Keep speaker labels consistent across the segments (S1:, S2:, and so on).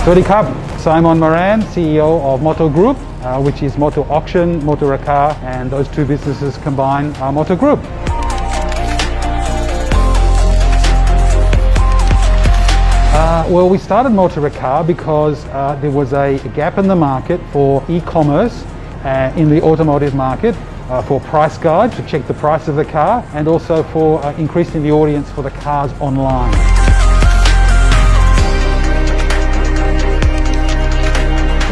S1: Swadikap, Simon Moran, CEO of Motto Group, which is Motto Auction, MottoRaka, and those two businesses combine are Motto Group. Well, we started MottoRaka because there was a gap in the market for e-commerce in the automotive market for price guide to check the price of the car and also for increasing the audience for the cars online.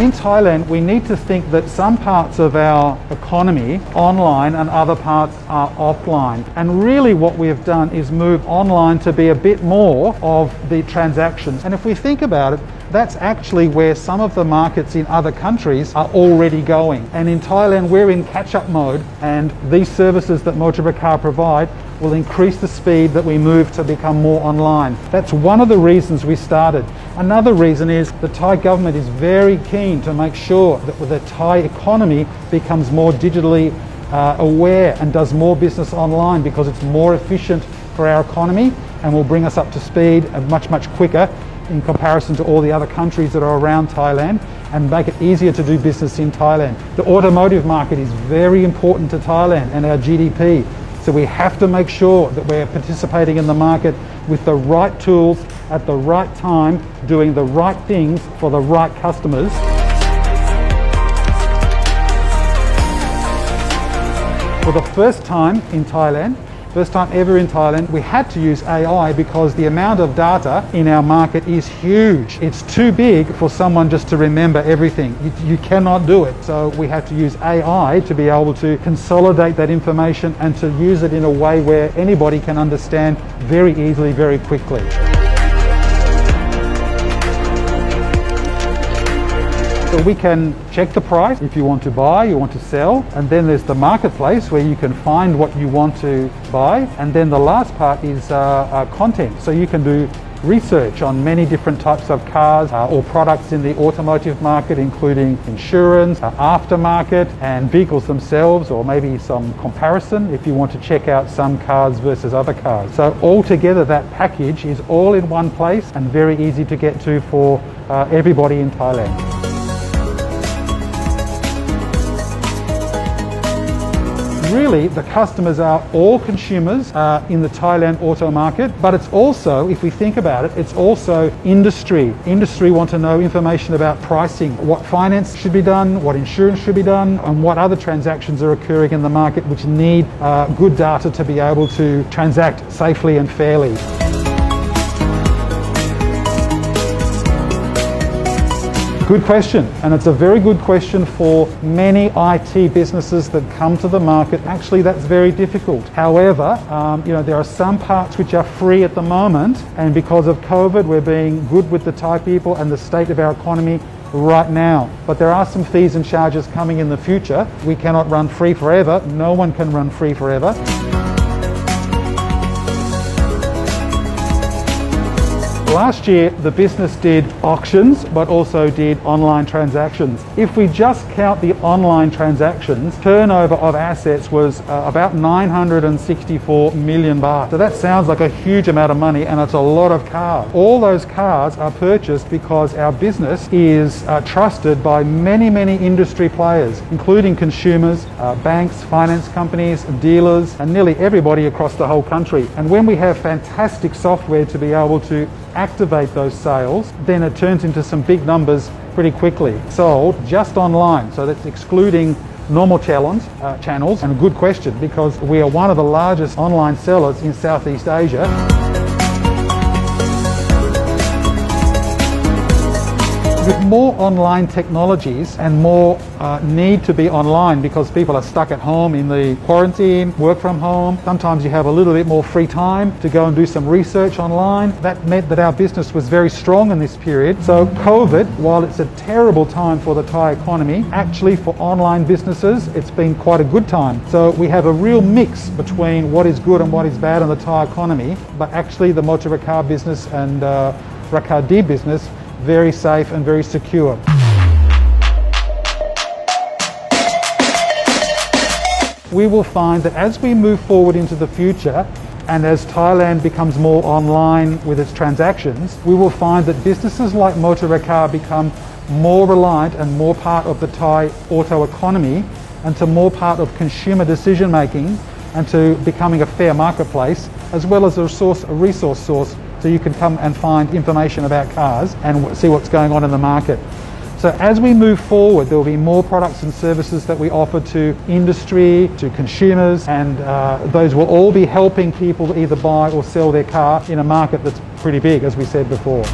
S1: In Thailand, we need to think that some parts of our economy online and other parts are offline. And really what we have done is move online to be a bit more of the transactions. And if we think about it, that's actually where some of the markets in other countries are already going. And in Thailand, we're in catch-up mode, and these services that MottoRaka provide will increase the speed that we move to become more online. That's one of the reasons we started. Another reason is the Thai government is very keen to make sure that the Thai economy becomes more digitally aware and does more business online because it's more efficient for our economy and will bring us up to speed much quicker in comparison to all the other countries that are around Thailand and make it easier to do business in Thailand. The automotive market is very important to Thailand and our GDP. So we have to make sure that we're participating in the market with the right tools at the right time, doing the right things for the right customers. For the first time in Thailand, first time ever in Thailand, we had to use AI because the amount of data in our market is huge. It's too big for someone just to remember everything. You cannot do it. So we had to use AI to be able to consolidate that information and to use it in a way where anybody can understand very easily, very quickly. So we can check the price if you want to buy, you want to sell, and then there's the marketplace where you can find what you want to buy, and then the last part is content. So you can do research on many different types of cars or products in the automotive market, including insurance, aftermarket, and vehicles themselves, or maybe some comparison if you want to check out some cars versus other cars. So altogether that package is all in one place and very easy to get to for everybody in Thailand. Really, the customers are all consumers in the Thailand auto market, but it's also, if we think about it, it's also industry. Industry want to know information about pricing, what finance should be done, what insurance should be done, and what other transactions are occurring in the market which need good data to be able to transact safely and fairly. Good question, and it's a very good question for many IT businesses that come to the market. Actually, that's very difficult. However, there are some parts which are free at the moment, and because of COVID, we're being good with the Thai people and the state of our economy right now. But there are some fees and charges coming in the future. We cannot run free forever. No one can run free forever. Last year, the business did auctions, but also did online transactions. If we just count the online transactions, turnover of assets was about 964 million baht. So that sounds like a huge amount of money, and it's a lot of cars. All those cars are purchased because our business is trusted by many industry players, including consumers, banks, finance companies, dealers, and nearly everybody across the whole country. And when we have fantastic software to be able to activate those sales, then it turns into some big numbers pretty quickly. Sold just online, so that's excluding normal channels. And a good question, because we are one of the largest online sellers in Southeast Asia. With more online technologies and more need to be online because people are stuck at home in the quarantine, work from home, sometimes you have a little bit more free time to go and do some research online. That meant that our business was very strong in this period. So COVID, while it's a terrible time for the Thai economy, actually for online businesses, it's been quite a good time. So we have a real mix between what is good and what is bad in the Thai economy, but actually the MottoRaka business and RakaDee business very safe and very secure. We will find that as we move forward into the future, And as Thailand becomes more online with its transactions, we will find that businesses like MottoRaka become more reliant and more part of the Thai auto economy and to more part of consumer decision making and to becoming a fair marketplace as well as a resource source so you can come and find information about cars and see what's going on in the market. So as we move forward, there will be more products and services that we offer to industry, to consumers, and those will all be helping people either buy or sell their car in a market that's pretty big, as we said before.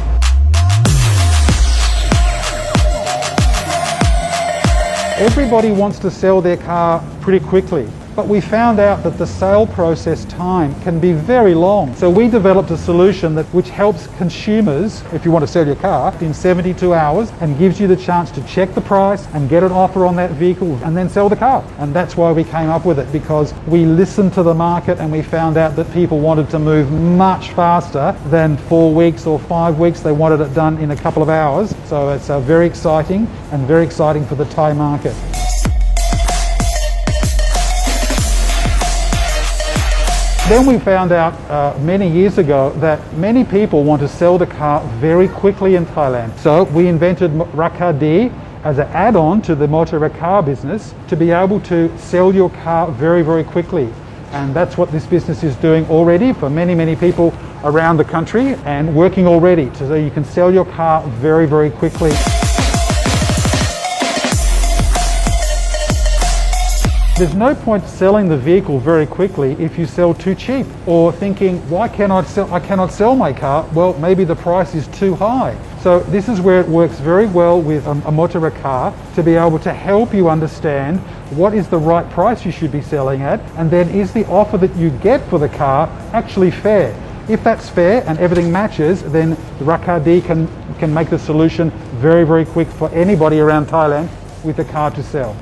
S1: Everybody wants to sell their car pretty quickly. But we found out that the sale process time can be very long. So we developed a solution which helps consumers, if you want to sell your car, in 72 hours and gives you the chance to check the price and get an offer on that vehicle and then sell the car. And that's why we came up with it, because we listened to the market and we found out that people wanted to move much faster than 4 weeks or 5 weeks. They wanted it done in a couple of hours. So it's very exciting and very exciting for the Thai market. Then we found out many years ago that many people want to sell the car very quickly in Thailand. So we invented RakaDee as an add-on to the MottoRaka business to be able to sell your car very, very quickly. And that's what this business is doing already for many, many people around the country and working already so you can sell your car very, very quickly. There's no point selling the vehicle very quickly if you sell too cheap or thinking, why I cannot sell my car? Well, maybe the price is too high. So this is where it works very well with a MottoRaka to be able to help you understand what is the right price you should be selling at, and then is the offer that you get for the car actually fair? If that's fair and everything matches, then RakaDee can make the solution very, very quick for anybody around Thailand with a car to sell.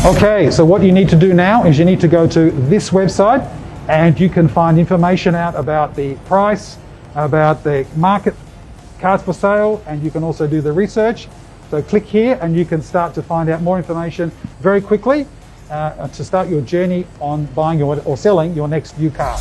S1: Okay, so what you need to do now is you need to go to this website and you can find information out about the price, about the market cars for sale, and you can also do the research. So click here and you can start to find out more information very quickly to start your journey on buying or selling your next new car.